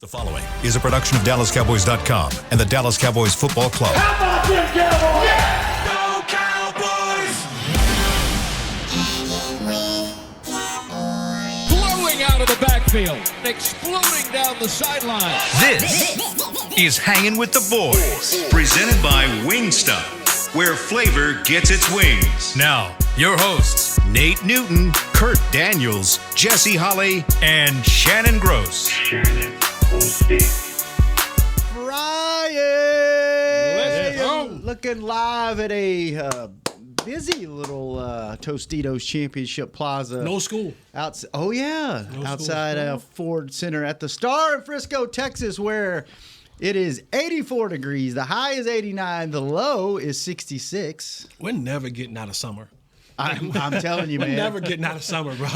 The following is a production of DallasCowboys.com and the Dallas Cowboys Football Club. How about them Cowboys? Yeah! Go Cowboys! Blowing out of the backfield, exploding down the sideline. This is Hangin' with the Boys, presented by Wingstop, where flavor gets its wings. Now, your hosts, Nate Newton, Kurt Daniels, Jesse Holley, and Shannon Gross. Brian! Looking live at a busy little Tostitos Championship Plaza. No school. Outside Ford Center at the Star in Frisco, Texas, where it is 84 degrees. The high is 89. The low is 66. We're never getting out of summer. I'm telling you, man. We're never getting out of summer, bro.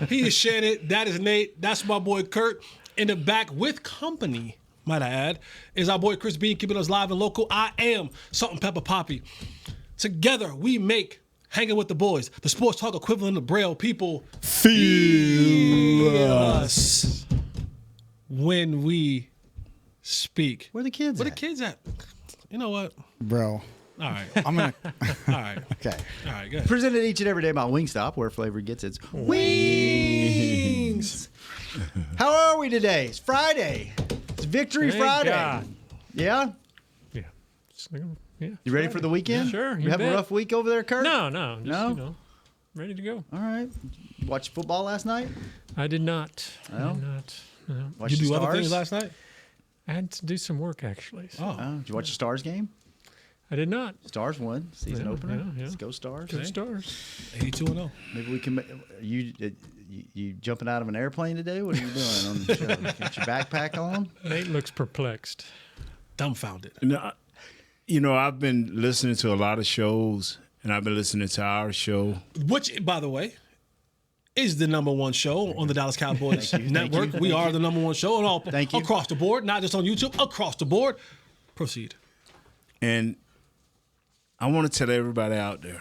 He is Shannon. That is Nate. That's my boy Kurt. In the back with company, might I add, is our boy Chris Bean keeping us live and local. I am Salt and Pepper Poppy. Together, we make Hanging with the Boys, the sports talk equivalent of Braille. People feel us when we speak. Where the kids Where at? the kids at? You know what? Bro. All right. I'm going to. All right. Okay. All right, good. Presented each and every day by Wingstop, where flavor gets its Wings. How are we today? It's Friday. It's Victory Thank Friday. God. Yeah? Yeah. Yeah. You ready for the weekend? Sure, You you have a bet. rough week over there, Kurt? No, just, No? ready to go. All right. Watch football last night? I did not. No? I did not. No. Watch You the do other Stars? things last night? I had to do some work, actually. So Oh, did you watch the Stars game? I did not. Stars won season Yeah, opener. yeah. Let's go Stars. Go Stars. 82-0. Maybe we can. You jumping out of an airplane today? What are you doing on the show? Got your backpack on? Nate looks perplexed. Dumbfounded. No, I've been listening to a lot of shows, and I've been listening to our show. Which, by the way, is the number one show on the Dallas Cowboys Thank you, network. thank We you. are the number one show on all Thank you. across the board, not just on YouTube, across the board. Proceed. And I want to tell everybody out there.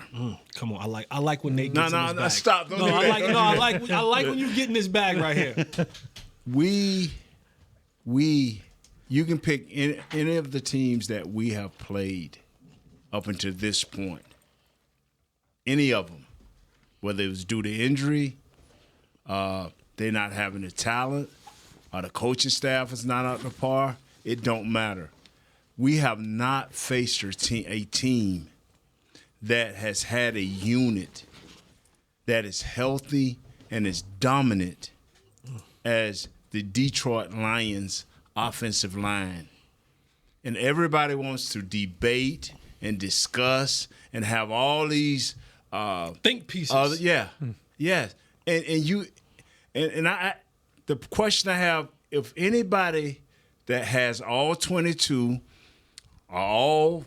Come on, I like when Nate No, gets in his no, bag. stop. Don't No, do I that. like when you get in this bag right here. You can pick any of the teams that we have played up until this point. Any of them, whether it was due to injury, they're not having the talent, or the coaching staff is not up to par, it don't matter. We have not faced a team that has had a unit that is healthy and is dominant as the Detroit Lions offensive line. And everybody wants to debate and discuss and have all these Think pieces. yes. And I the question I have, if anybody that has all 22, all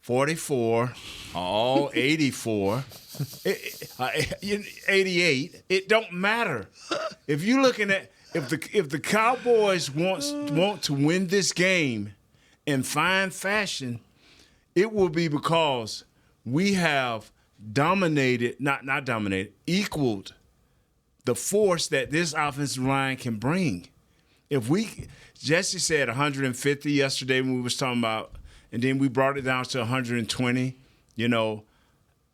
44, all 84, 88, it don't matter. If you're looking at if the Cowboys want to win this game in fine fashion, it will be because we have equaled the force that this offensive line can bring. Jesse said 150 yesterday when we was talking about, and then we brought it down to 120.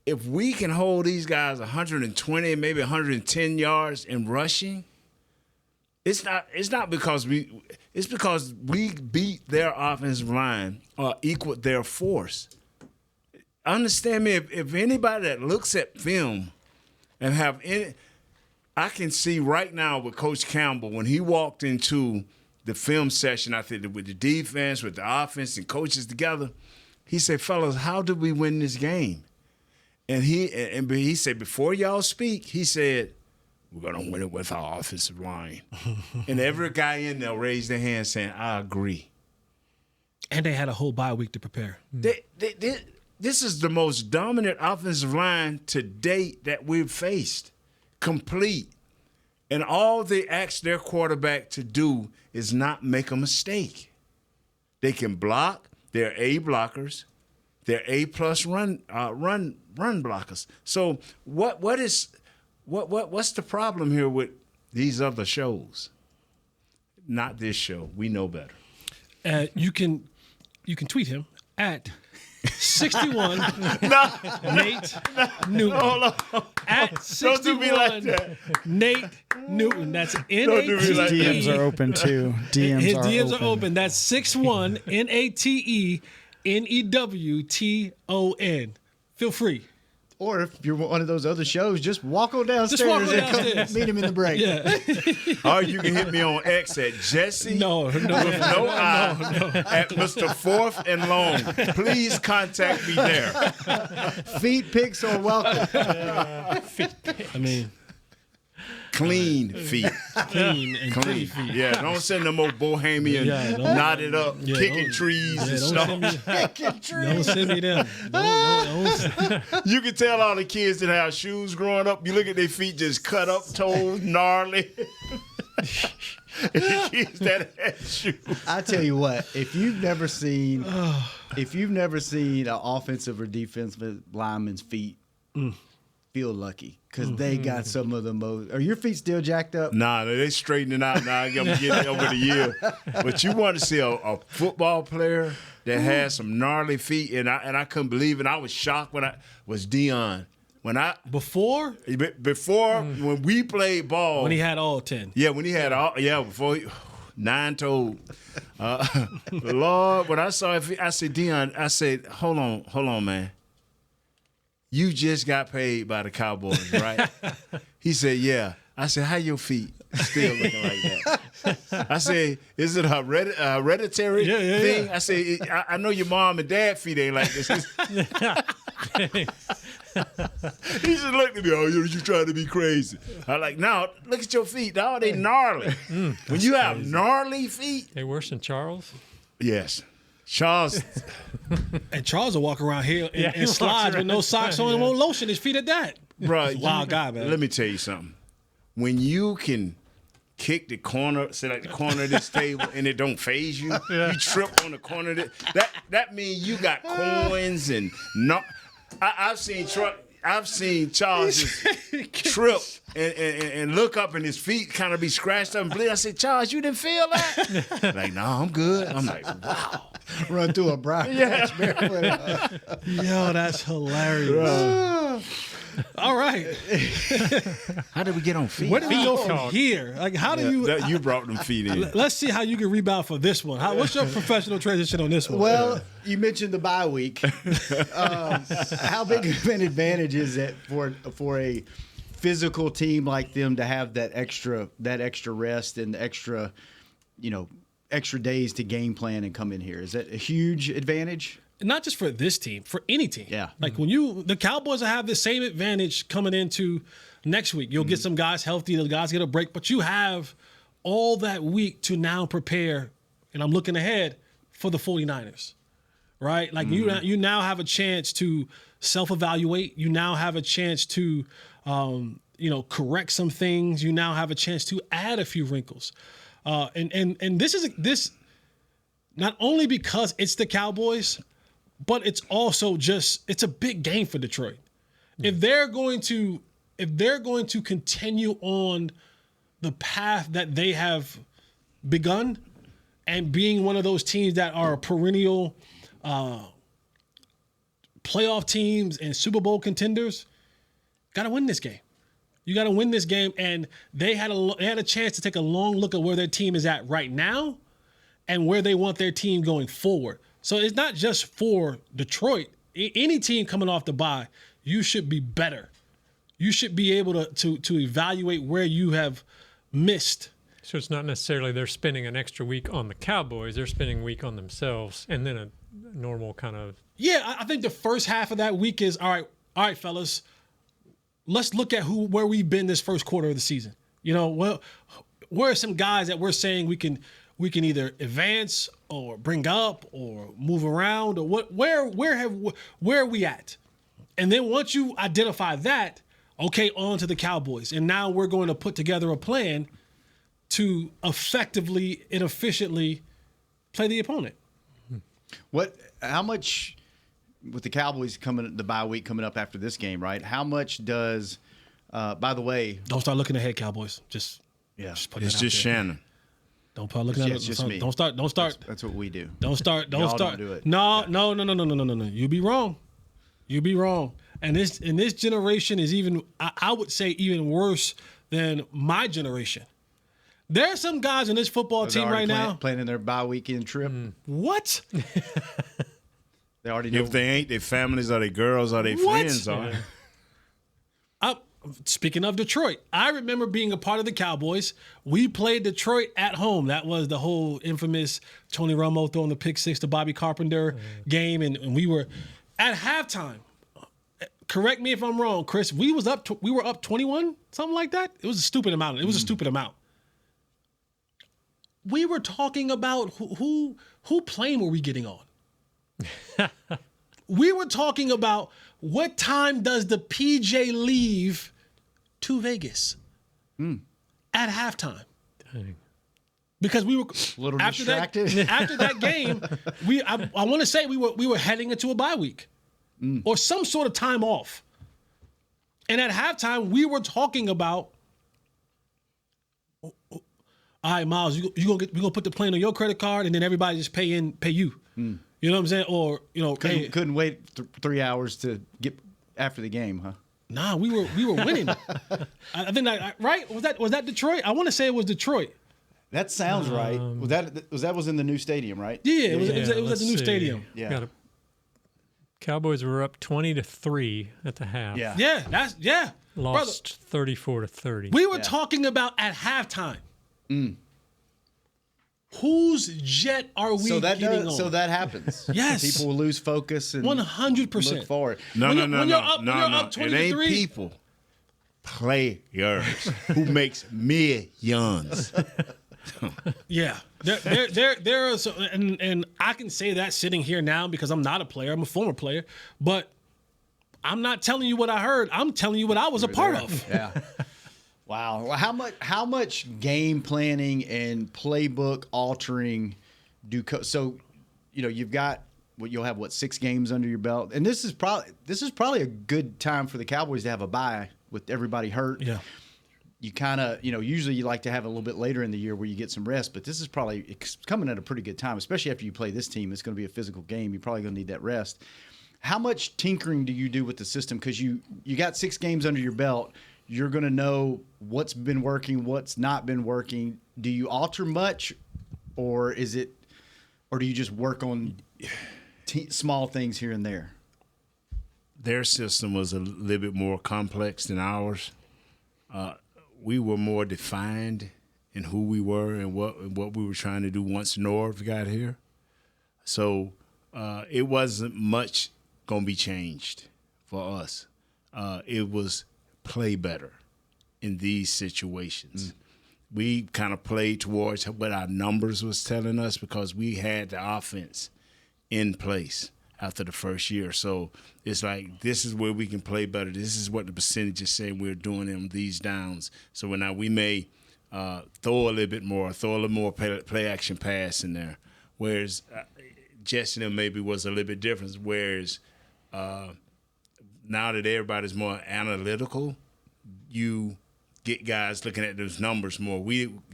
If we can hold these guys 120, maybe 110 yards in rushing, it's not because it's because we beat their offensive line or equaled their force. Understand me, if anybody that looks at film and have any, I can see right now with Coach Campbell when he walked into the film session, I think with the defense, with the offense and coaches together, he said, "Fellas, how did we win this game?" And he said, "Before y'all speak," he said, "We're gonna win it with our offensive line." And every guy in there raised their hand saying, "I agree." And they had a whole bye week to prepare. This is the most dominant offensive line to date that we've faced, complete. And all they ask their quarterback to do is not make a mistake. They can block. They're A blockers. They're A+ run blockers. So what's the problem here with these other shows? not this show. We know better. You can tweet him at 61 Nate Newton. Hold on. At Don't do me like 61 that. Nate Newton. That's Don't do me like N-A-T-E. DMs are open too. His DMs are open. That's 61 Nate-Newton. Feel free. Or if you're one of those other shows, just walk on downstairs, Just walk on and come downstairs. meet him in the break. Yeah. Or you can hit me on X at Jesse. No. With no I. At Mr. Fourth and Long. Please contact me there. Feet pics are welcome. I mean, Clean feet. clean and pretty Clean. feet. Yeah, don't send them old bohemian, Yeah, don't- knotted up, Yeah, picking don't- trees and Yeah, stuff. don't send me them. Don't. You can tell all the kids that have shoes growing up. You look at their feet just cut up, toes, gnarly. The kids that have shoes. I tell you what, if you've never seen an offensive or defensive lineman's feet, feel lucky because they got some of the most. Are your feet still jacked up? Nah, they straightening out now. I'm getting it over the year. But you want to see a football player that has some gnarly feet, and I couldn't believe it. I was shocked when I was Dion. Before When we played ball, when he had all 10. yeah, when he had before he, 9-toed. Lord, when I saw it, I said, Dion, I said, hold on, man. You just got paid by the Cowboys, right? He said, yeah. I said, how your feet still looking like that? I said, is it a hereditary thing? Yeah. I said, I know your mom and dad feet ain't like this. He just looked at me, oh, you trying to be crazy. I'm like, no, look at your feet, dog. They gnarly. When you have gnarly feet. They worse than Charles? Yes. Charles. And Charles will walk around here Yeah, he and walks slide with around. no socks on and won't lotion his feet at that. Bro, He's a wild guy, man. Let me tell you something. When you can kick the corner, say like the corner of this table, and it don't phase you, you trip on the corner of that means you got coins and no. I've seen Charles just trip and look up and his feet kind of be scratched up and bleed. I said, Charles, you didn't feel that? Like, no, I'm good. I'm like, wow. Run through a briar patch barefoot. Yo, that's hilarious. All right. How did we get on feet? Where do we go from talk. here? Like, how do you? You brought them feet in. Let's see how you can rebound for this one. What's your professional transition on this one? Well, you mentioned the bye week. How big of an advantage is it for a physical team like them to have that extra rest and extra days to game plan and come in here? Is that a huge advantage? not just for this team, for any team. Yeah. Like when the Cowboys will have the same advantage coming into next week. You'll get some guys healthy, the guys get a break, but you have all that week to now prepare, and I'm looking ahead for the 49ers, right? Like you now have a chance to self-evaluate. You now have a chance to, correct some things. You now have a chance to add a few wrinkles. And this not only because it's the Cowboys, but it's also it's a big game for Detroit. If they're going to continue on the path that they have begun and being one of those teams that are perennial playoff teams and Super Bowl contenders, got to win this game. You got to win this game, and they had a chance to take a long look at where their team is at right now and where they want their team going forward. So it's not just for Detroit. Any team coming off the bye, you should be better. You should be able to evaluate where you have missed. So it's not necessarily they're spending an extra week on the Cowboys. They're spending a week on themselves and then a normal kind of... Yeah, I think the first half of that week is, all right, fellas, let's look at where we've been this first quarter of the season. Where are some guys that we're saying we can either advance or bring up or move around, or where are we at? And then once you identify that, okay, on to the Cowboys. And now we're going to put together a plan to effectively and efficiently play the opponent. How much, with the Cowboys the bye week coming up after this game, right? How much does, by the way, Don't start looking ahead, Cowboys. Just put It's that out just there. Shannon. Don't start looking at it. It's just me. Don't start. That's what we do. Don't start. Don't Y'all start. don't do it. No. You be wrong. You be wrong. And this generation is even, I would say, even worse than my generation. There are some guys in this football team right now planning their bye weekend trip. What? They already know. If they ain't their families or their girls or their What? friends are. Speaking of Detroit, I remember being a part of the Cowboys. We played Detroit at home. That was the whole infamous Tony Romo throwing the pick six to Bobby Carpenter game, and we were at halftime. Correct me if I'm wrong, Chris. We were up 21, something like that. It was a stupid amount. It was a stupid amount. We were talking about who plane were we getting on. We were talking about what time does the PJ leave to Vegas at halftime. Dang. Because we were A little after distracted. After that game, I want to say we were heading into a bye week or some sort of time off. And at halftime, we were talking about, all right, Miles, we're gonna put the plane on your credit card, and then everybody just pay you. You know what I'm saying? Or Couldn't wait 3 hours to get after the game, huh? Nah, we were winning. I think right? Was that Detroit? I want to say it was Detroit. That sounds right. Was in the new stadium, right? Yeah, it was at let's the new see. stadium. Yeah. Cowboys were up 20-3 at the half. Yeah. Yeah, Lost 34-30. We were talking about at halftime. Whose jet are we getting on? So that happens. Yes. People will lose focus and 100%. look forward. No. When you're up It 20 to ain't 3. people. Players who makes millions. Yeah, there are some, and I can say that sitting here now because I'm not a player. I'm a former player, but I'm not telling you what I heard. I'm telling you what I was a part of. Yeah. Wow. Well, how much game planning and playbook altering so you've got you'll have 6 games under your belt, and this is probably a good time for the Cowboys to have a bye with everybody hurt. Yeah. You kind of, usually you like to have it a little bit later in the year where you get some rest, but this is probably coming at a pretty good time, especially after you play this team. It's going to be a physical game. You're probably going to need that rest. How much tinkering do you do with the system? Because you got 6 games under your belt. You're going to know what's been working, what's not been working. Do you alter much, or do you just work on small things here and there? Their system was a little bit more complex than ours. We were more defined in who we were and what we were trying to do once Norv got here. So it wasn't much going to be changed for us. It was play better in these situations. We kind of played towards what our numbers was telling us because we had the offense in place after the first year. So it's like, this is where we can play better. This is what the percentages say we're doing in these downs. So now we may throw a little bit more, play action pass in there. Whereas Jesse and them maybe was a little bit different. Whereas now that everybody's more analytical, you get guys looking at those numbers more.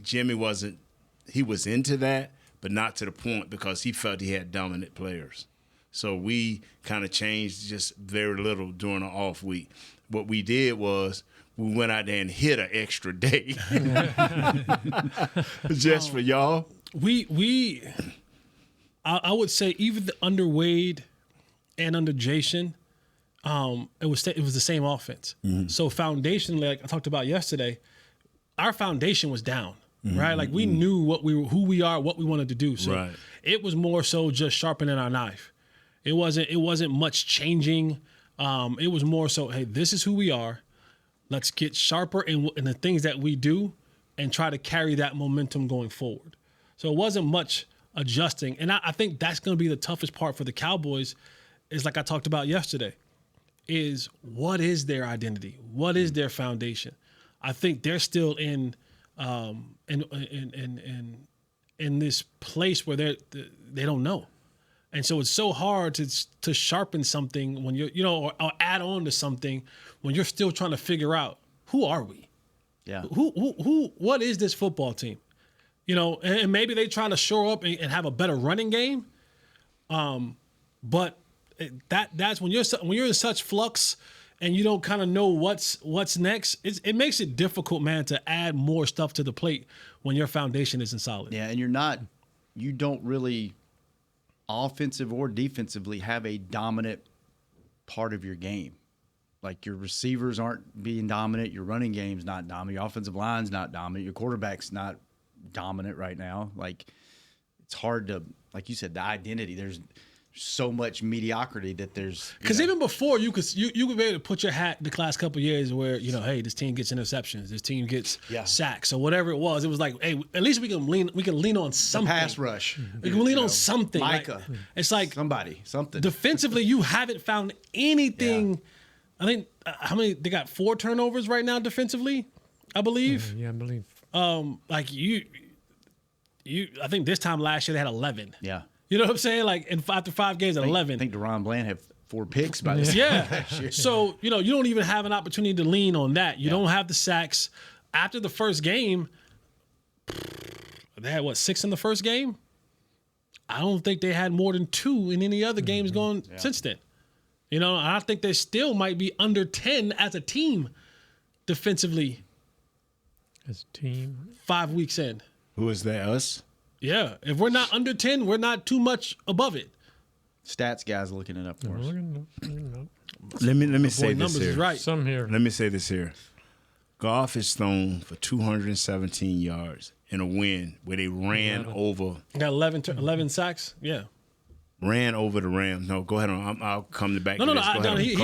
Jimmy wasn't, he was into that, but not to the point because he felt he had dominant players. So we kind of changed just very little during the off week. What we did was we went out there and hit an extra day just for y'all. I would say even under Wade and under Jason, it was the same offense. So foundationally, like I talked about yesterday, our foundation was down. Right, like we knew who we are, what we wanted to do. So it was more so just sharpening our knife. It wasn't much changing. It was more so, hey, this is who we are. Let's get sharper in the things that we do and try to carry that momentum going forward. So it wasn't much adjusting. And I think that's going to be the toughest part for the Cowboys is like I talked about yesterday, is what is their identity? What is their foundation? I think they're still in this place where they don't know. And so it's so hard to sharpen something when you're, or add on to something when you're still trying to figure out who are we? Yeah. What is this football team? You know, and maybe they try to shore up and have a better running game. But that's when you're in such flux and you don't kind of know what's next. It makes it difficult, man, to add more stuff to the plate when your foundation isn't solid. Yeah, and you don't really offensive or defensively have a dominant part of your game. Like your receivers aren't being dominant, your running game's not dominant, your offensive line's not dominant, your quarterback's not dominant right now. Like it's hard to, like you said, the identity. There's so much mediocrity that there's because even before you could be able to put your hat the last couple of years where hey, this team gets interceptions, this team gets sacks or whatever it was. It was like, hey, at least we can lean on something. The pass rush. We can lean on something. Micah. Like, it's like something. Defensively, you haven't found anything. Yeah. I think how many they got 4 turnovers right now defensively, I believe. Yeah, I believe. Like you. I think this time last year they had 11. Yeah. You know what I'm saying? Like after 5 games at 11. I think DeRon Bland had 4 picks by this time. So, you don't even have an opportunity to lean on that. You don't have the sacks. After the first game, they had 6 in the first game? I don't think they had more than 2 in any other games going since then. I think they still might be under 10 as a team defensively. As a team? 5 weeks in. Who is that, us? Yeah. If we're not under 10, we're not too much above it. Stats guys looking it up for us. Let me say this here. Is right. Some here. Let me say this here. Goff is thrown for 217 yards in a win where they ran over. Got 11 sacks? Yeah. Ran over the Rams. No, go ahead on. I'll come back to this. He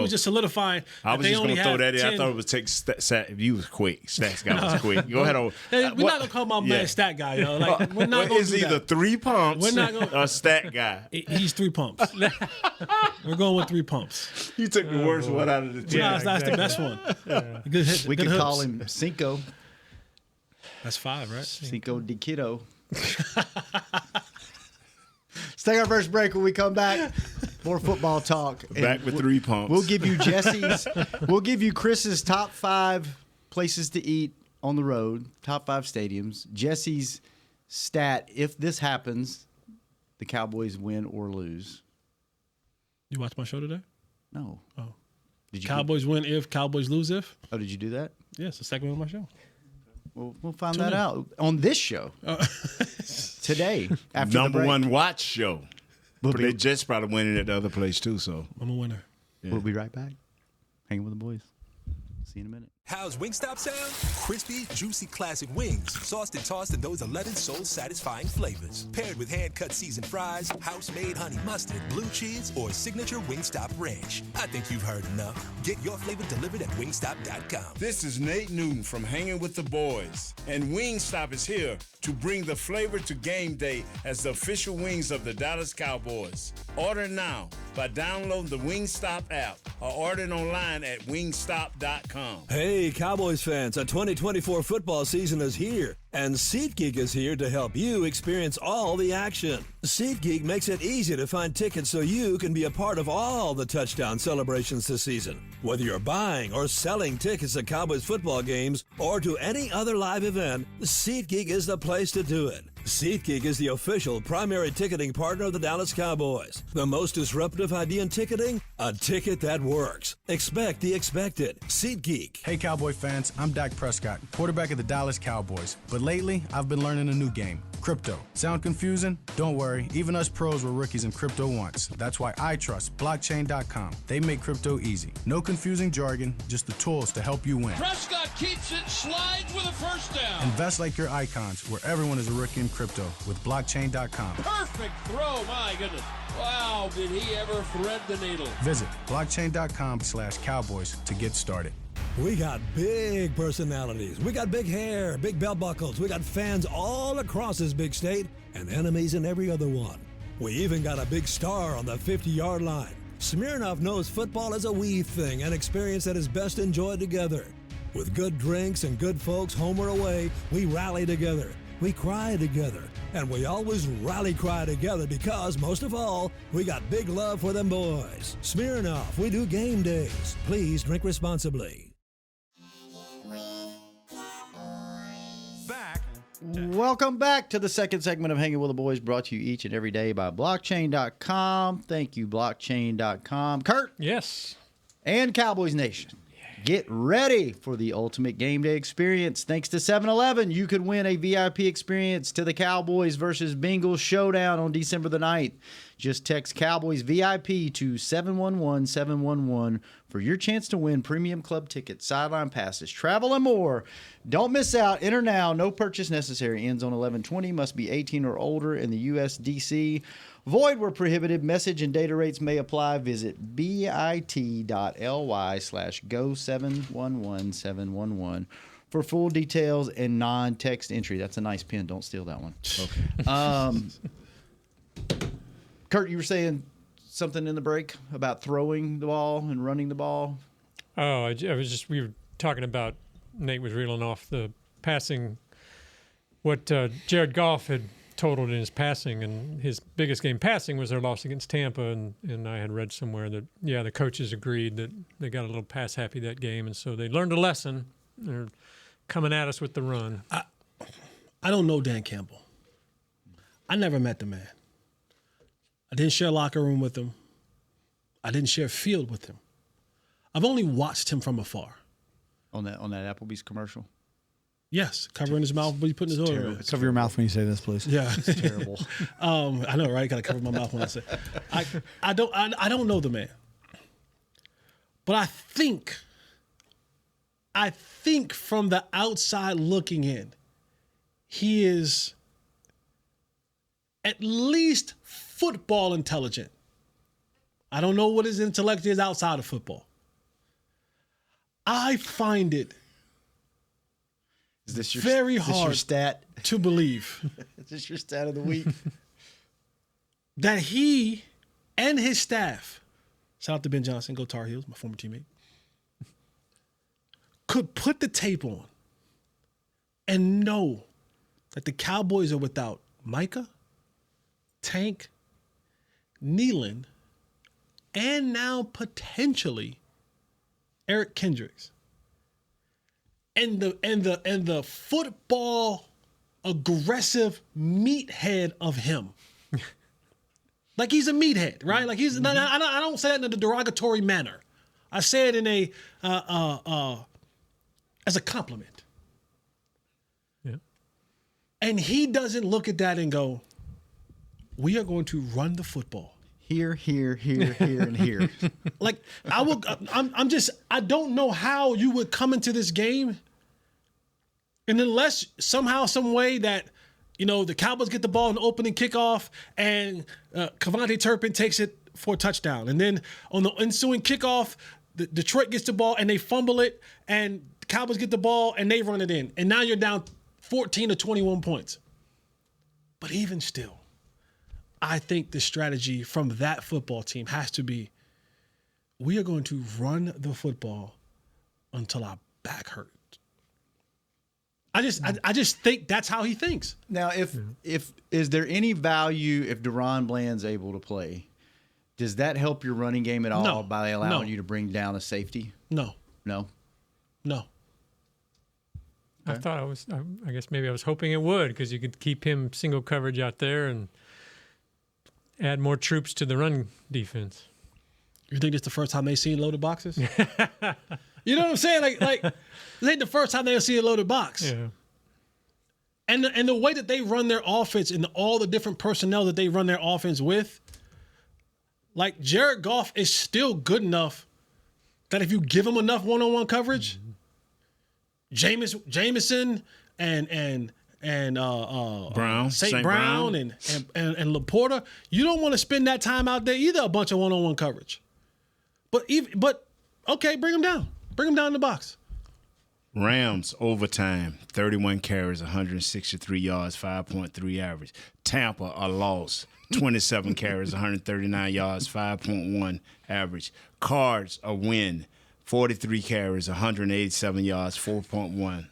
was just solidifying. I was just going to throw that in. I thought it would take stat. If you was quick, stats guy was quick. Go ahead on. We're not going to call my man stat guy. Like, we're not going to do either that. 3 pumps We're not gonna, or stat guy. He's 3 pumps. We're going with 3 pumps. You took the worst one out of the two. Yeah, that's the best one. Yeah. We could call him Cinco. That's 5, right? Cinco de Kiddo. Let's take our first break. When we come back, more football talk. Back with 3 pumps. We'll give you we'll give you Chris's top 5 places to eat on the road, top 5 stadiums. Jesse's stat, if this happens, the Cowboys win or lose. You watch my show today? No. Oh. Did you Cowboys win if, Cowboys lose if? Oh, did you do that? Yes, the second one of my show. We'll find that out on this show today. After Number the break. 1 watch show. But they just probably winning at the other place too. So I'm a winner. Yeah. We'll be right back. Hanging with the boys. See you in a minute. How's Wingstop sound? Crispy, juicy classic wings, sauced and tossed in those 11 soul-satisfying flavors. Paired with hand-cut seasoned fries, house-made honey mustard, blue cheese, or signature Wingstop ranch. I think you've heard enough. Get your flavor delivered at wingstop.com. This is Nate Newton from Hanging with the Boys. And Wingstop is here to bring the flavor to game day as the official wings of the Dallas Cowboys. Order now by downloading the Wingstop app or ordering online at wingstop.com. Hey, Cowboys fans, the 2024 football season is here, and SeatGeek is here to help you experience all the action. SeatGeek makes it easy to find tickets so you can be a part of all the touchdown celebrations this season. Whether you're buying or selling tickets to Cowboys football games or to any other live event, SeatGeek is the place to do it. SeatGeek is the official primary ticketing partner of the Dallas Cowboys. The most disruptive idea in ticketing? A ticket that works. Expect the expected. SeatGeek. Hey, Cowboy fans, I'm Dak Prescott, quarterback of the Dallas Cowboys. But lately, I've been learning a new game, crypto. Sound confusing? Don't worry, even us pros were rookies in crypto once. That's why I trust blockchain.com. They make crypto easy. No confusing jargon, just the tools to help you win. Prescott keeps it, slides with a first down. Invest like your icons, where everyone is a rookie in crypto with blockchain.com. Perfect throw, my goodness. Wow, did he ever thread the needle? Visit blockchain.com/Cowboys to get started. We got big personalities. We got big hair, big belt buckles. We got fans all across this big state and enemies in every other one. We even got a big star on the 50-yard line. Smirnoff knows football is a we thing, an experience that is best enjoyed together. With good drinks and good folks home or away, we rally together. We cry together, and we always rally cry together because, most of all, we got big love for them boys. Smirnoff, we do game days. Please drink responsibly. Back Welcome back to the second segment of Hanging with the Boys, brought to you each and every day by blockchain.com. Thank you, blockchain.com. Kurt. Yes. And Cowboys Nation. Get ready for the ultimate game day experience. Thanks to 7-Eleven, you could win a VIP experience to the Cowboys versus Bengals showdown on December the 9th. Just text Cowboys VIP to 711-711 for your chance to win premium club tickets, sideline passes, travel, and more. Don't miss out. Enter now. No purchase necessary. Ends on 11/20. Must be 18 or older in the USDC. Void where prohibited. Message and data rates may apply. Visit bit.ly/go711711 for full details and non-text entry. That's a nice pen. Don't steal that one. Okay. Kurt, you were saying something in the break about throwing the ball and running the ball. Oh, we were talking about, Nate was reeling off the passing, what Jared Goff had totaled in his passing, and his biggest game passing was their loss against Tampa, and I had read somewhere that, the coaches agreed that they got a little pass happy that game, and so they learned a lesson. They're coming at us with the run. I don't know Dan Campbell. I never met the man. I didn't share a locker room with him. I didn't share a field with him. I've only watched him from afar. On that Applebee's commercial? Yes, covering his mouth, but he putting his order in. Cover your mouth when you say this, please. Yeah, it's terrible. I know, right? Got to cover my mouth when I say. I don't know the man, but I think from the outside looking in, he is at least football intelligent. I don't know what his intellect is outside of football. I find it very hard to believe. Is this your stat of the week? That he and his staff, shout out to Ben Johnson, go Tar Heels, my former teammate, could put the tape on and know that the Cowboys are without Micah, Tank, Nealon, and now potentially Eric Kendricks. And the football aggressive meathead of him. Like he's a meathead, right? Like he's I don't say that in a derogatory manner. I say it in a as a compliment. Yeah. And he doesn't look at that and go, we are going to run the football. Here, and here. Like I don't know how you would come into this game, and unless somehow, some way that, the Cowboys get the ball in the opening kickoff and Cavante Turpin takes it for a touchdown, and then on the ensuing kickoff, Detroit gets the ball and they fumble it, and the Cowboys get the ball and they run it in, and now you're down 14 to 21 points. But even still, I think the strategy from that football team has to be, we are going to run the football until our back hurts. I just think that's how he thinks. Now, if is there any value if Deron Bland's able to play? Does that help your running game at all by allowing you to bring down a safety? No. I thought I guess maybe I was hoping it would, because you could keep him single coverage out there and add more troops to the run defense. You think it's the first time they seen loaded boxes? You know what I'm saying? Like this ain't the first time they'll see a loaded box. Yeah. And the way that they run their offense and all the different personnel that they run their offense with, like Jared Goff is still good enough that if you give him enough one-on-one coverage, Jameson and Brown, St. Brown and Laporta, you don't want to spend that time out there either, a bunch of one-on-one coverage. But okay, bring them down. Bring them down in the box. Rams overtime, 31 carries, 163 yards, 5.3 average. Tampa a loss, 27 carries, 139 yards, 5.1 average. Cards a win, 43 carries, 187 yards, 4.1.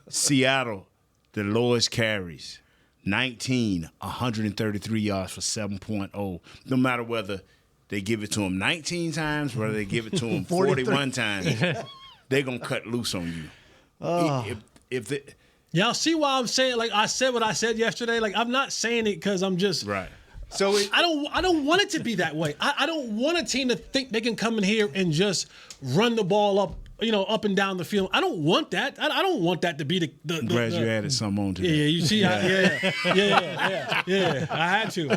Seattle, the lowest carries, 19, 133 yards for 7.0. No matter whether they give it to him 19 times, whether they give it to him 41 times, they're going to cut loose on you. Y'all see why I'm saying, like, I said what I said yesterday? Like, I'm not saying it because I'm just Right. So I don't want it to be that way. I don't want a team to think they can come in here and just run the ball up, up and down the field. I don't want that. I don't want that to be the I'm glad you added something on to that. Yeah, you see how yeah. I had to.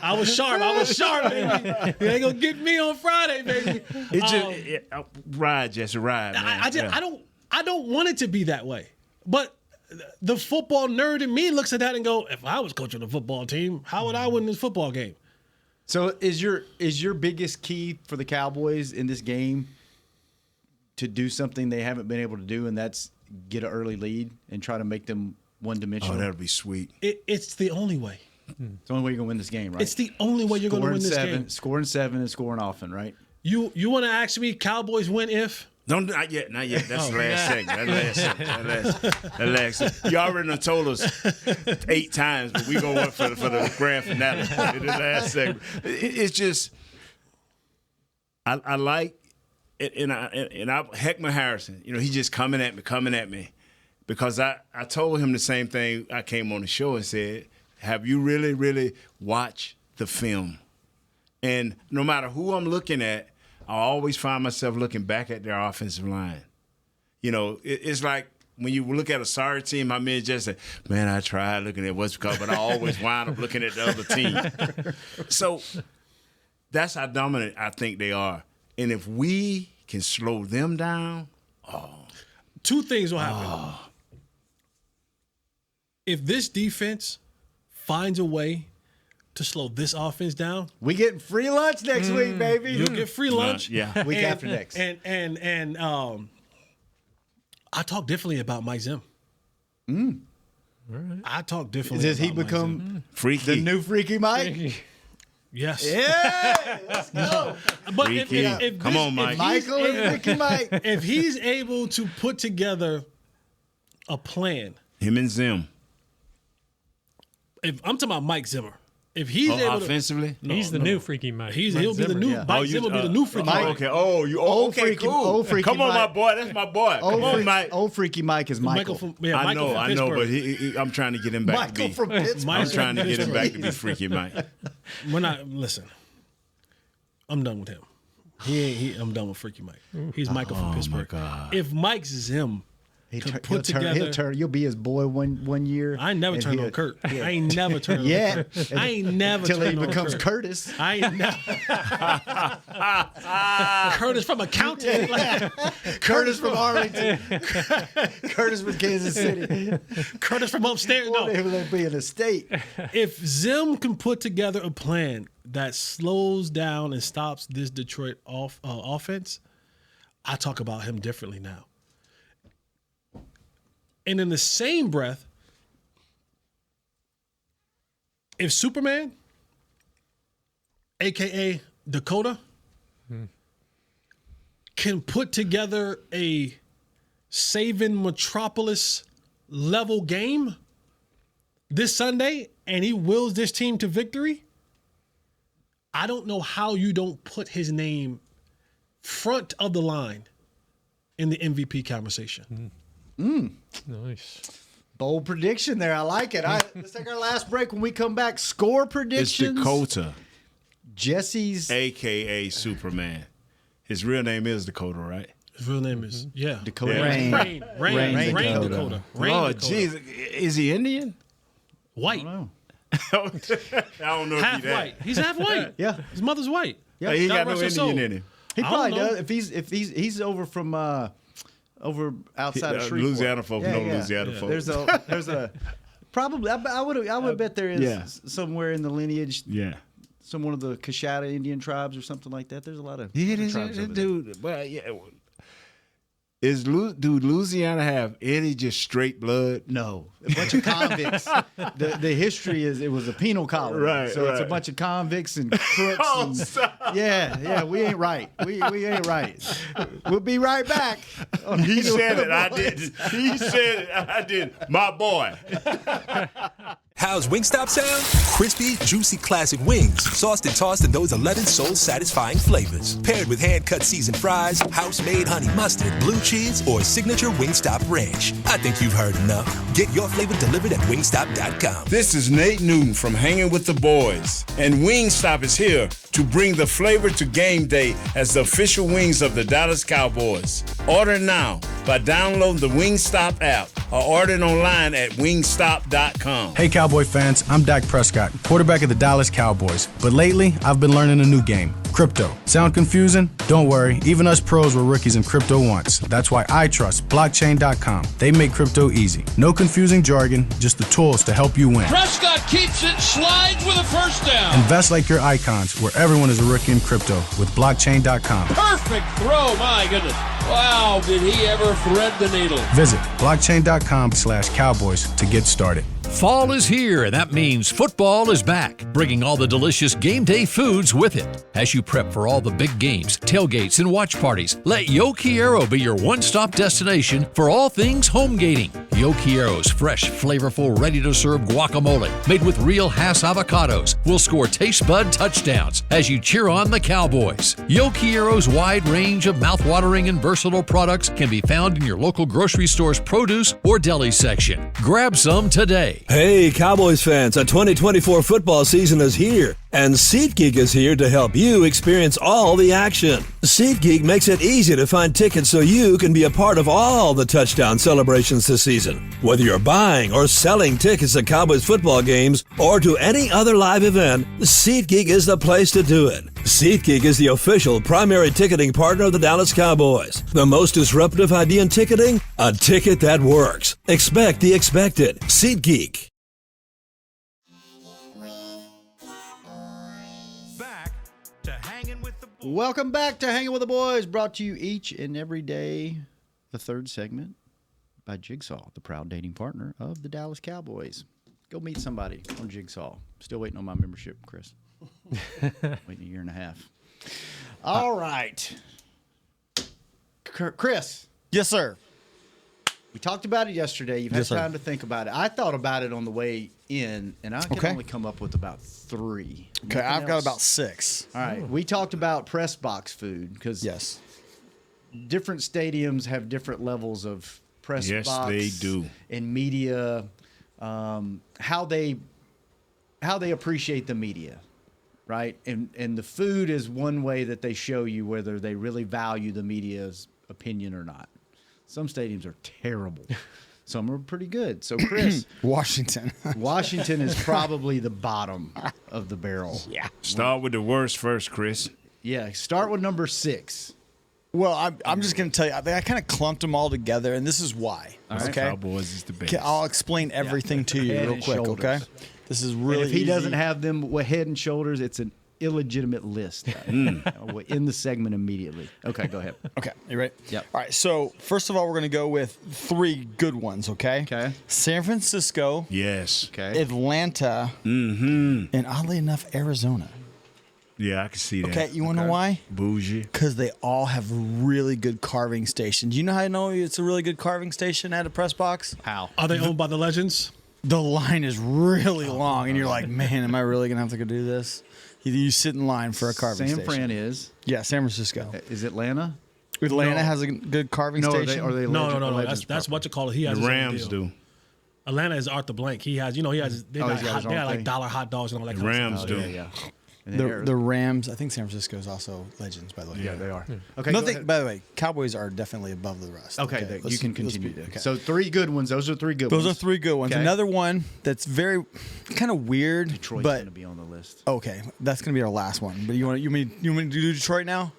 I was sharp, baby. You ain't gonna get me on Friday, baby. Ride, Jesse, ride, man. I don't want it to be that way. But the football nerd in me looks at that and go, if I was coaching a football team, how would I win this football game? So is your biggest key for the Cowboys in this game to do something they haven't been able to do, and that's get an early lead and try to make them one-dimensional? Oh, that'll be sweet. It's the only way. It's the only way you're going to win this game, right? It's the only way you're going to win this game. Scoring 7 and scoring often, right? You want to ask me Cowboys win if? Not yet. That's the last segment. That last segment. You already done told us 8 times, but we going to work for the grand finale in the last segment. It's just, I like, and Heckman Harrison, he's just coming at me. Because I told him the same thing. I came on the show and said, have you really, really watched the film? And no matter who I'm looking at, I always find myself looking back at their offensive line. It's like when you look at a sorry team, my men just say, man, I tried looking at what's called, but I always wind up looking at the other team. So that's how dominant I think they are. And if we can slow them down, 2 things will happen. If this defense finds a way to slow this offense down, we getting free lunch next week, baby. You'll get free lunch. Week after next. And I talk differently about Mike Zimmer. Right. I talk differently. Does he become freaky? The new freaky Mike? Yes. Yeah, let's go. But if come on, Mike. Michael and freaky Mike. If he's able to put together a plan, him and Zim. If I'm talking about Mike Zimmer. If he's able offensively, he's the new freaky Mike. He'll be the new Mike Zimmer. Will be the new freaky Mike. Okay. Okay. Cool. Old freaky Come on, Mike. my boy. That's my boy. Come on, Mike. Old freaky Mike is Michael. I know, but I'm trying to get him back to be. From Pittsburgh. I'm trying to get him back to be freaky Mike. Listen. I'm done with him. I'm done with freaky Mike. He's Michael from Pittsburgh. My God. If Mike Zim put together, he'll turn. You'll be his boy one year. I ain't never turned on Kurt. I ain't never turned on Kurt. I ain't never till turned he on becomes Kurt. Curtis. I ain't never. Curtis from accounting. Curtis from Arlington. Curtis from Kansas City. Curtis from upstairs. No, They'll be in a state. If Zim can put together a plan that slows down and stops this Detroit offense, I talk about him differently now. And in the same breath, if Superman, a.k.a. Dakota, can put together a Saving Metropolis level game this Sunday and he wills this team to victory, I don't know how you don't put his name front of the line in the MVP conversation. Nice. Bold prediction there. I like it. Let's take our last break. When we come back, score predictions. It's Dakota. Jesse's. A.K.A. Superman. His real name is Dakota, right? His real name is, Dakota. Rain Dakota. Dakota. Oh, jeez. Is he Indian? White. I don't know Half if he's white. He's half white. Yeah. His mother's white. Yeah. He got God no rest his Indian soul. in him. He I probably don't know. does. If he's over from over outside of Shreveport. Louisiana folk know Louisiana folk. There's a probably I would bet there is somewhere in the lineage. Yeah. Some one of the Coshada Indian tribes or something like that. There's a lot of tribes over there. Dude. Well, yeah. Do Louisiana have any just straight blood? No, a bunch of convicts. the history is it was a penal colony, Right, so it's a right. bunch of convicts and crooks. Yeah, we ain't right. We ain't right. We'll be right back. He said it, I didn't. He said it, I didn't. My boy. How's Wingstop sound? Crispy, juicy classic wings, sauced and tossed in those 11 soul-satisfying flavors. Paired with hand-cut seasoned fries, house-made honey mustard, blue cheese, or signature Wingstop ranch. I think you've heard enough. Get your flavor delivered at wingstop.com. This is Nate Newton from Hangin with the Boys, and Wingstop is here to bring the flavor to game day as the official wings of the Dallas Cowboys. Order now by downloading the Wingstop app or ordering online at wingstop.com. Hey Cowboy fans, I'm Dak Prescott, quarterback of the Dallas Cowboys. But lately, I've been learning a new game, crypto. Sound confusing? Don't worry, even us pros were rookies in crypto once. That's why I trust blockchain.com. They make crypto easy. No confusing jargon, just the tools to help you win. Prescott keeps it, slides with a first down. Invest like your icons, where everyone is a rookie in crypto with blockchain.com. Perfect throw, my goodness. Wow, did he ever thread the needle. Visit blockchain.com/Cowboys to get started. Fall is here, and that means football is back, bringing all the delicious game day foods with it. As you prep for all the big games, tailgates, and watch parties, let Yo Quiero be your one-stop destination for all things home gating. Yo Quiero's fresh, flavorful, ready-to-serve guacamole, made with real Hass avocados, will score taste bud touchdowns as you cheer on the Cowboys. Yo Quiero's wide range of mouthwatering and versatile products can be found in your local grocery store's produce or deli section. Grab some today. Hey, Cowboys fans, a 2024 football season is here, and SeatGeek is here to help you experience all the action. SeatGeek makes it easy to find tickets so you can be a part of all the touchdown celebrations this season. Whether you're buying or selling tickets to Cowboys football games or to any other live event, SeatGeek is the place to do it. SeatGeek is the official primary ticketing partner of the Dallas Cowboys. The most disruptive idea in ticketing? A ticket that works. Expect the expected. SeatGeek. Back to Hangin' with the Boys. Welcome back to Hanging with the Boys, brought to you each and every day, the third segment by Jigsaw, the proud dating partner of the Dallas Cowboys. Go meet somebody on Jigsaw. Still waiting on my membership, Chris. Waiting a year and a half. All right. Chris. Yes, sir. We talked about it yesterday. You've had Yes, sir. time to think about it. I thought about it on the way in, and I can only come up with about 3. Okay, Nothing I've got else? about 6. All right. We talked about press box food because different stadiums have different levels of press box. Yes, they do. And media, how they appreciate the media, right? And the food is one way that they show you whether they really value the media's opinion or not. Some stadiums are terrible. Some are pretty good. So, Chris. Washington is probably the bottom of the barrel. Yeah. Start with the worst first, Chris. Yeah, start with number 6. Well, I'm just going to tell you, I kind of clumped them all together, and this is why. right. Okay. Cowboys is the best. Okay, I'll explain everything to you Head real and quick, shoulders. okay? This is really And if he easy. doesn't have them with head and shoulders, it's an illegitimate list. In the segment immediately. Okay, go ahead. Okay, you ready? Yep. All right, so first of all, we're going to go with 3 good ones, okay? Okay. San Francisco, Yes. Okay. Atlanta, Mm-hmm. and oddly enough, Arizona. Yeah, I can see that. Okay, you want to know why? Bougie. Because they all have really good carving stations. You know how I know it's a really good carving station at a press box? How? Are they owned by the Legends? The line is really long, and you're like, man, am I really going to have to go do this? You sit in line for a carving San station. Fran is. Yeah, San Francisco. Is Atlanta? Atlanta has a good carving No, station. are they No. Legends That's property? what you call it. He has The his own Rams deal. do. Atlanta is Arthur Blank. He has, they got he's got his own like thing. dollar hot dogs and all that The kind Rams of do. stuff. Yeah. And then The Rams, I think San Francisco is also Legends, by the way. yeah, they are. Okay. go Nothing. ahead. By the way, Cowboys are definitely above the rest. Okay, you let's- can let's continue. be- okay. So 3 good ones. Those are 3 good ones. Those are 3 good ones. Okay. Another one that's very kind of weird, Detroit's but going to be on the list. okay, that's going to be our last one. But you want me to do Detroit now?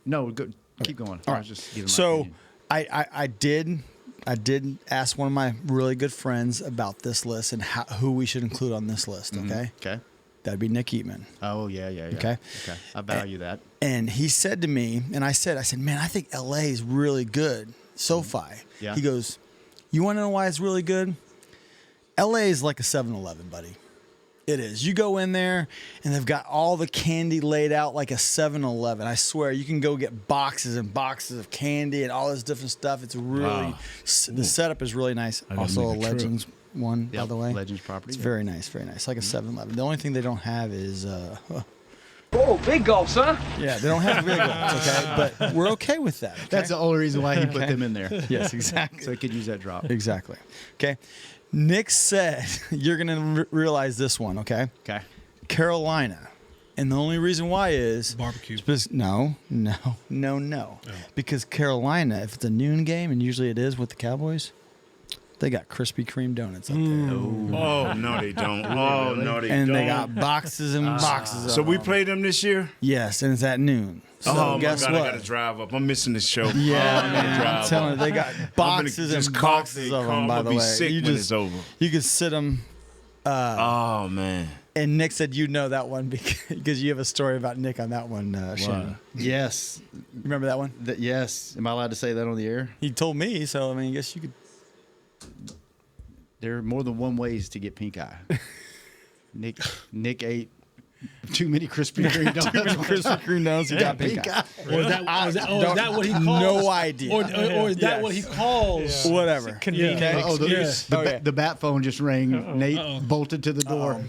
No, go, keep going. All I right. was just giving my So opinion. I did ask one of my really good friends about this list and who we should include on this list. Okay, Okay. that'd be Nick Eatman. Oh, yeah. Okay. Okay. I value that. And he said to me, and I said, man, I think LA is really good. SoFi. Yeah. He goes, you want to know why it's really good? LA is like a 7-Eleven, buddy. It is. You go in there, and they've got all the candy laid out like a 7-Eleven. I swear, you can go get boxes and boxes of candy and all this different stuff. It's really the setup is really nice. gotta Also, a make a trip. Legends one, by the way. Legends property. It's very nice, very nice. Like a 7-Eleven. The only thing they don't have is Oh, big gulps, huh? yeah, they don't have big ones, okay? But we're okay with that. Okay? That's the only reason why he put them in there. Yes, exactly. So he could use that drop. Exactly. Okay. Nick said, you're going to realize this one, okay? Okay. Carolina. And the only reason why is Barbecue. No. Because Carolina, if it's a noon game, and usually it is with the Cowboys, they got Krispy Kreme donuts up there. Oh, no, they don't. Oh, no, they don't. And they got boxes and boxes of So we them. played them this year? Yes, and it's at noon. So Oh, my guess God, what? I got to drive up. I'm missing the show. Yeah, I gotta man, I'm drive telling up. you, they got boxes just and call- boxes they of call- them, by I'ma the be way. sick You when it's over. You could sit them. Oh, man. And Nick said you know that one because you have a story about Nick on that one, Shannon. Yes. You remember that one? Yes. Am I allowed to say that on the air? He told me, so I mean, I guess you could. There are more than one ways to get pink eye. Nick ate too many Krispy Kreme donuts. Too many Krispy Kreme donuts, he got pink eye. Or is that what he calls? No idea. Or is that what he calls? Whatever. Convenient Oh, excuse. the bat phone just rang. Nate bolted to the door.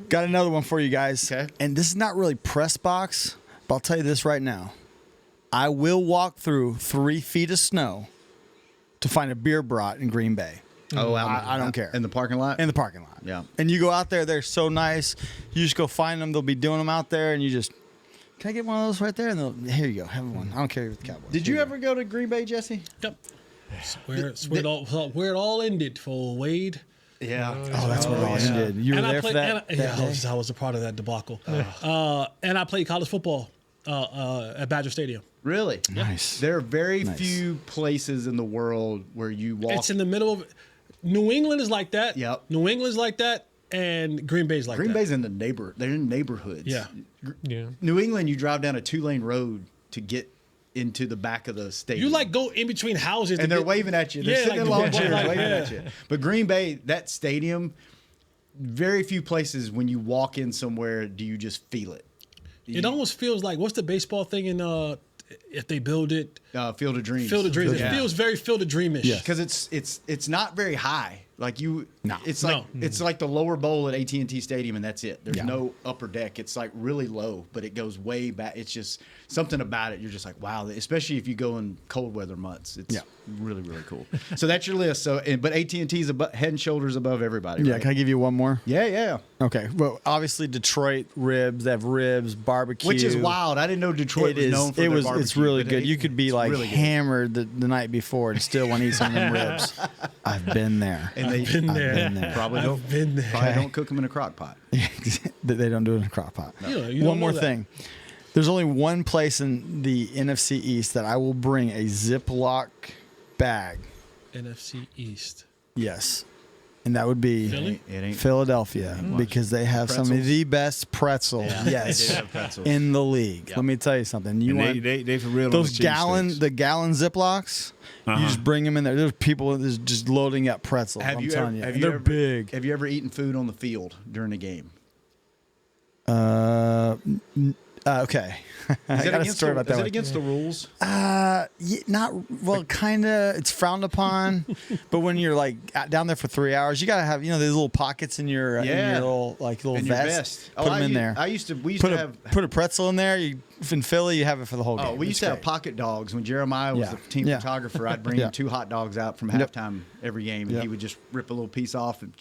Got another one for you guys. Okay. And this is not really press box, but I'll tell you this right now. I will walk through 3 feet of snow to find a beer brought in Green Bay. Oh, I don't care. In the parking lot? In the parking lot. Yeah. And you go out there, they're so nice. You just go find them. They'll be doing them out there, and you just, can I get one of those right there? And they'll, here you go, have one. I don't care if you're with the Cowboys. Did you ever go to Green Bay, Jesse? Yep. Where it all ended for Wade. Yeah. Oh, that's what it all ended. You were there for that? I was a part of that debacle. And I played college football at Badger Stadium. Really? Nice. There are very few places in the world where you walk. It's in the middle of New England is like that. Yep. New England's like that, and Green Bay's like Green that. Bay's in the they're in neighborhoods. Yeah. Yeah. New England, you drive down a 2-lane road to get into the back of the stadium. You like go in between houses, and they're waving at you. They're sitting in long chairs waving at you. But Green Bay, that stadium, very few places when you walk in somewhere do you just feel it. It almost feels like what's the baseball thing in if they build it Field of Dreams. Field of Dreams. Yeah. It feels very Field of Dreamish. Because it's not very high. Like you, No. it's like it's like the lower bowl at AT&T Stadium, and that's it. There's no upper deck. It's like really low, but it goes way back. It's just something about it. You're just like, wow. Especially if you go in cold weather months, it's really really cool. So that's your list. So, but AT&T is head and shoulders above everybody. Yeah, right? can I give you one more? Yeah. Okay. Well, obviously Detroit ribs. They have ribs, barbecue, Which is wild. I didn't know Detroit was known for their barbecue. It's really but good. You could be like really good. hammered the night before and still want to eat some of them ribs. I've been there. And I've been there. Probably don't cook them in a crock pot. They don't do it in a crock pot. You One don't more know that. thing. There's only one place in the NFC East that I will bring a Ziploc bag. NFC East. Yes. And that would be Philly? It ain't Philadelphia because they have some of Pretzels? the best pretzels, they do have pretzels. in the league. Let me tell you something. You want They for real. those on the gallon Ziplocs? You just bring them in there. There's people that's just loading up pretzels. Have I'm you telling ever, you, they're big. Have you ever eaten food on the field during a game? Okay. I got a story about that. Is it one. against the rules? Not well, kind of. It's frowned upon, but when you're like down there for 3 hours, you gotta have these little pockets in your little In your vest. Put them in there. We used to put a pretzel in there. In Philly, you have it for the whole game. Oh, we used to have pocket dogs when Jeremiah was the team photographer. I'd bring him 2 hot dogs out from halftime every game, and he would just rip a little piece off and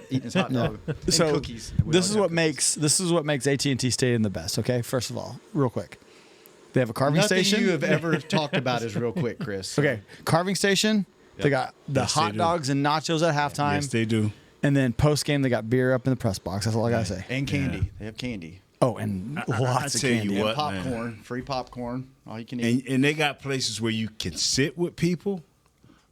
eat his hot dog. And So cookies. this is what makes AT&T Stadium the best. Okay, first of all, real quick, they have a carving Nothing station. you have ever talked about is real quick, Chris. Okay, carving station. They got the Yes, they hot do. dogs and nachos at halftime. Yes, they do. And then post game, they got beer up in the press box. That's all I gotta say. And candy. They have candy. Oh, and lots of tell you candy. what, Popcorn. man. Free popcorn. All you can eat. And they got places where you can sit with people.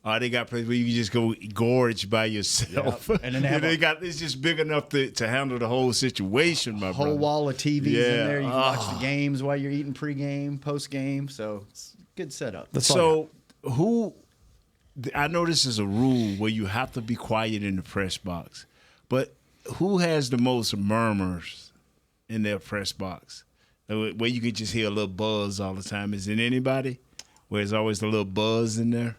Or they got places where you can just go gorge by yourself. Yep. And then they have it's just big enough to handle the whole situation, my whole brother. wall of TVs in Yeah. there. You can watch the games while you're eating pregame, postgame. So it's a good setup. So I know this is a rule where you have to be quiet in the press box, but who has the most murmurs in their press box? Where you can just hear a little buzz all the time. Is it anybody? Where there's always a little buzz in there?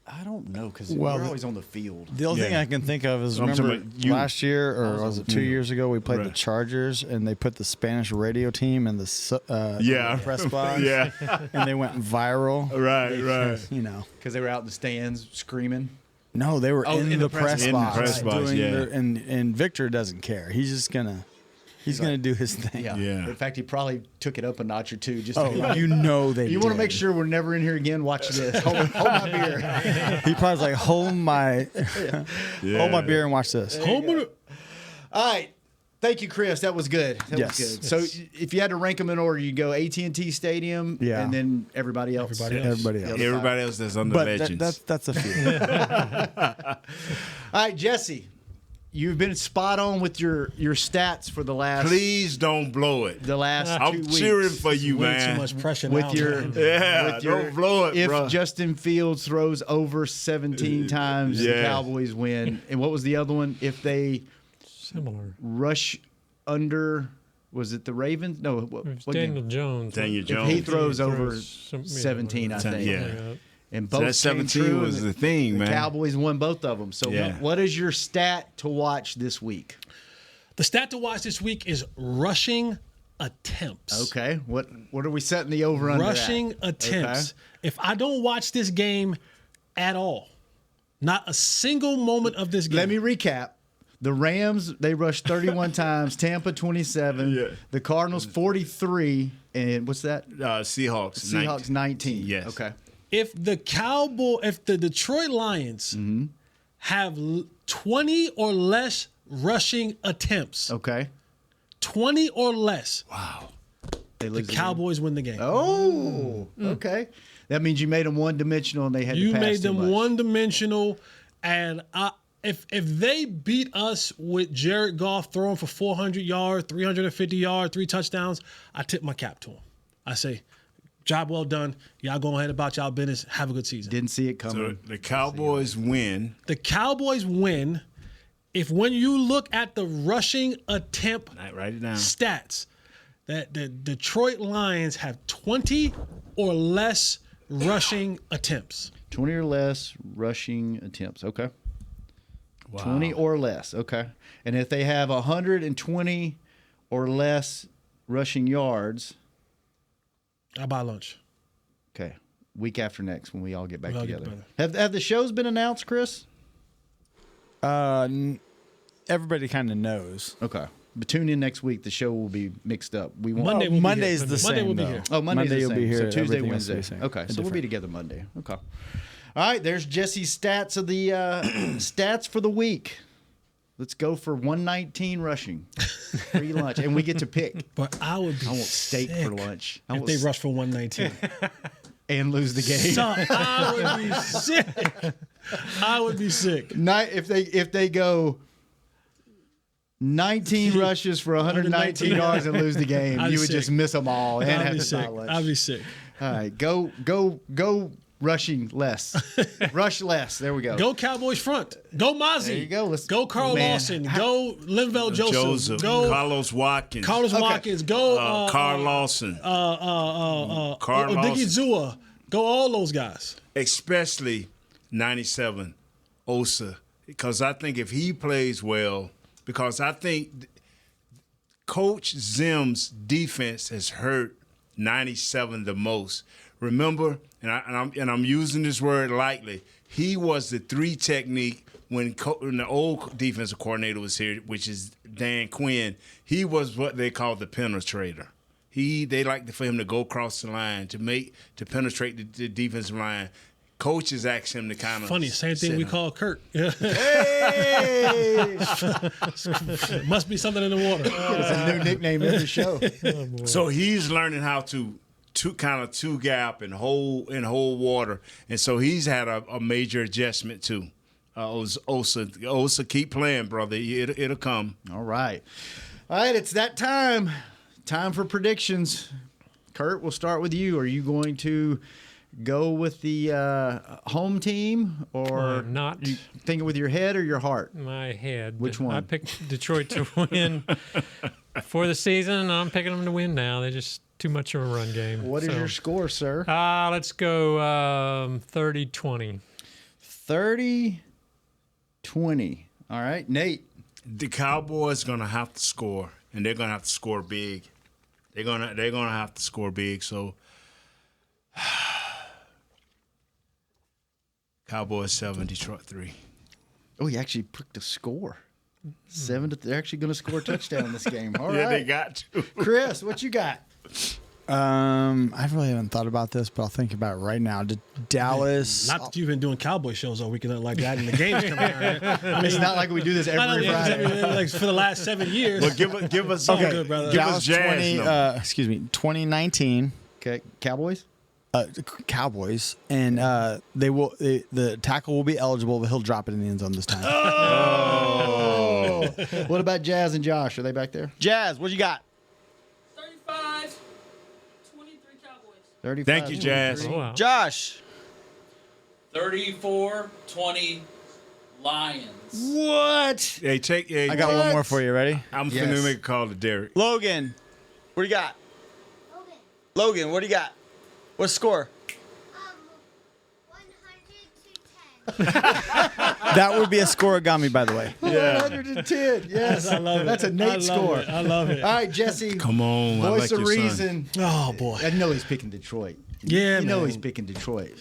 I don't know because Well, we're always on the field. The only thing I can think of is I'm talking remember about you. last year or was it 2 years ago we played the Right. Chargers and they put the Spanish radio team in the Yeah. press box. Yeah. And they went viral. Right. You know. Because they were out in the stands screaming. No, they were in the press in the box. press box, doing yeah. and Victor doesn't care. He's just gonna do his thing. Yeah. Yeah. In fact, he probably took it up a notch or two. Just Oh, you know they. you want to did. make sure we're never in here again. Watch this. Hold my beer. He probably's like, hold my beer and watch this. All right. Thank you, Chris. That was good. That Yes. was good. So if you had to rank them in order, you go AT&T Stadium, Yeah. and then everybody else. Everybody else. Everybody else that's on the But legends. that's a few. All right, Jesse, you've been spot on with your stats for the last Please don't blow it. the last 2 I'm weeks. cheering for you, Way man. too much pressure with now, your man. Yeah, with your- don't blow it, if bro. Justin Fields throws over 17 times, the Yeah. Cowboys win. And what was the other one? If they Similar. rush under, was it the Ravens? No, what Daniel game? Jones. Daniel If Jones. he throws over some- yeah, 17, I think. Yeah. And So both that came 17 true, was and the thing, man. Cowboys won both of them. So Yeah. what is your stat to watch this week? The stat to watch this week is rushing attempts. Okay. What are we setting the over under Rushing at? attempts. Okay. If I don't watch this game at all, not a single moment of this game. Let me recap. The Rams, they rushed 31 times. Tampa, 27. Yeah. The Cardinals, 43. And what's that? Seahawks. Seahawks, 19. Yes. Okay. If the Detroit Lions Mm-hmm. have 20 or less rushing attempts, Okay. 20 or less, They the lose game. Cowboys win the game. Oh, okay. That means you made them one-dimensional and they had You to pass made too them much. one-dimensional, and if they beat us with Jared Goff throwing for 400 yards, 350 yards, 3 touchdowns, I tip my cap to him. I say, job well done. Y'all go ahead about y'all business. Have a good season. Didn't see it So coming. the Cowboys win. The Cowboys win if when you look at the rushing attempt Write it down. stats, that the Detroit Lions have 20 or less rushing attempts. 20 or less rushing attempts. Okay. 20 or less. Okay. And if they have 120 or less rushing yards, I buy lunch. okay, week after next when we all get back We'll all get together. together. Have the shows been announced, Chris? Everybody kind of knows. Okay. But tune in next week. The show will be mixed up. We won't. Monday will be Monday's here. the same. Monday will be though. here. Oh, Monday's Monday the you'll same. be here. So Tuesday, everything else will be Wednesday. the same. Okay, so we'll be Different. together Monday. Okay. All right, there's Jesse's stats of the stats for the week. Let's go for 119 rushing, free lunch, and we get to pick. But I would be I want steak sick for lunch. I if want they rush for 119. and lose the game. Son, I would be sick. I would be sick. If they go 19 rushes for 119 yards and lose the game, I'd be you would sick. just miss them all and I'd have be to buy sick. lunch. I'd be sick. All right, go rushing less. Rush less. There we go. Go Cowboys front. Go Mozzie. There you go. Let's Go Carl man. Lawson. Go Linval Joseph. Go Carlos Watkins. Carlos Watkins. Go Carl Lawson. Carl Diggy Lawson. Zua. Go all those guys. Especially 97 Osa. Because I think if he plays well, because I think Coach Zim's defense has hurt 97 the most. Remember, and I'm using this word lightly, he was the 3 technique when the old defensive coordinator was here, which is Dan Quinn. He was what they call the penetrator. They like for him to go across the line to penetrate the defensive line. Coaches ask him to kind of Funny, same thing we call Kurt. Hey! Must be something in the water. It's a new nickname every show. So he's learning how to kind of two gap and hold water, and so he's had a major adjustment too. Osa, keep playing, brother. It'll come. All right, it's that time. Time for predictions. Kurt, we'll start with you. Are you going to go with the home team, or I'm not. you thinking with your head or your heart? My head. Which one? I picked Detroit to win for the season. I'm picking them to win now. They're just too much of a run game. What is your score, sir? Let's go 30-20. 30-20. All right, Nate. The Cowboys gonna have to score, and they're gonna have to score big. They're gonna have to score big. So, Cowboys 7, Detroit 3. Oh, he actually picked a score. 7 to. They're actually going to score a touchdown in this game. All right. Yeah, they got to. Chris, what you got? I really haven't thought about this, but I'll think about it right now. Dallas. Not that you've been doing Cowboy shows all weekend like that, and the games coming out. Right? I mean, It's not like we do this every Friday. Like for the last 7 years. Well, give us Okay, good, brother. Give Dallas us Jazz. 2019. Okay, Cowboys? Cowboys, and the tackle will be eligible, but he'll drop it in the end zone this time. Oh! What about Jazz and Josh? Are they back there? Jazz, what you got? 35-23 Cowboys. 35. Thank you, Jazz. Oh, wow. Josh. 34-20 Lions. What? Hey, I got one more for you. Ready? I'm Yes. finna make a call to Derek. Logan, what do you got? Logan, what do you got? What's the score? 100 to 10. That would be a scoregami, by the way. 110. Yes. I love it. That's a Nate score. I love it. All right, Jesse. Come on, I Voice like of your son. reason. Oh, boy. I know he's picking Detroit. Yeah, You know man. he's picking Detroit.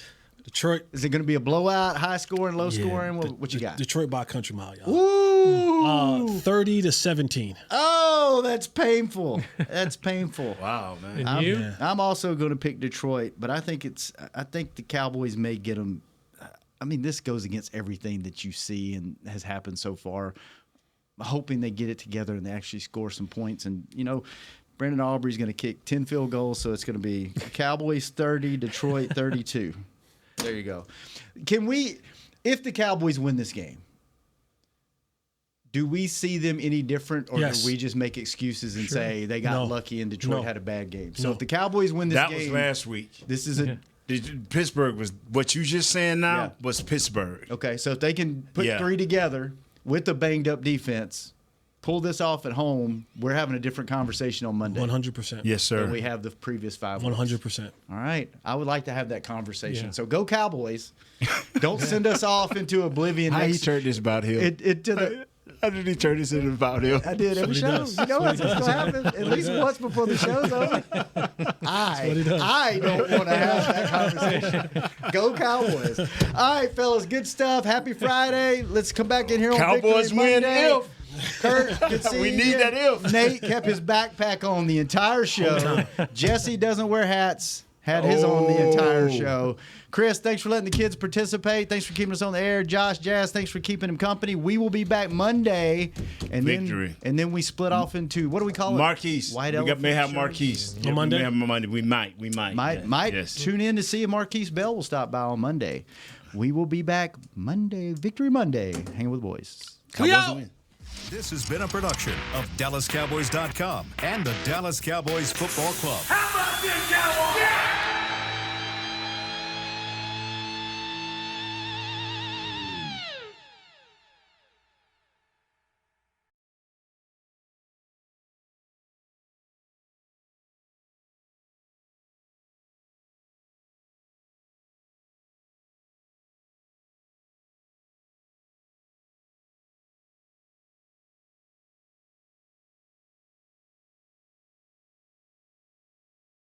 Detroit. Is it going to be a blowout, high scoring, low scoring? Yeah, What you got? Detroit by a country mile, y'all. Ooh. 30-17. Oh, that's painful. That's painful. Wow, man. And you? I'm also going to pick Detroit, but I think the Cowboys may get them. I mean, this goes against everything that you see and has happened so far. Hoping they get it together and they actually score some points. And, Brandon Aubrey's going to kick 10 field goals, so it's going to be Cowboys 30, Detroit 32. There you go. If the Cowboys win this game, do we see them any different, or Yes. do we just make excuses and say they got No. lucky and Detroit No. had a bad game? So No. if the Cowboys win this That game, was last week. this is a Pittsburgh was what you just saying now Yeah. was Pittsburgh. okay. So if they can put Yeah. 3 together with a banged up defense, pull this off at home, we're having a different conversation on Monday 100%. Yes, sir. than we have the previous 5 weeks. 100%. All right. I would like to have that conversation. Yeah. So go Cowboys. Don't send us off into oblivion. How he next- turned this about him? How did he turn this into about him? I did every That's show. what he does. You know That's what's what going he to does. happen at least once before the show's over. what he does. I don't want to have that conversation. Go Cowboys. All right, fellas, good stuff. Happy Friday. Let's come back in here on Cowboys Victory win Monday. if. Kurt, good seeing We you. need that if. Nate kept his backpack on the entire show. Jesse doesn't wear hats. Had his on the entire show. Chris, thanks for letting the kids participate. Thanks for keeping us on the air. Josh, Jazz, thanks for keeping him company. We will be back Monday. And Victory. Then we split off into, what do we call it? Marquise. White We Elephant may have shows? Marquise. On Monday? We may have Monday. We might. Might Yes. tune in to see if Marquise Bell will stop by on Monday. We will be back Monday, Victory Monday, hanging with the boys. Cowboys win. This has been a production of DallasCowboys.com and the Dallas Cowboys Football Club. How about this, Cowboys? Yeah!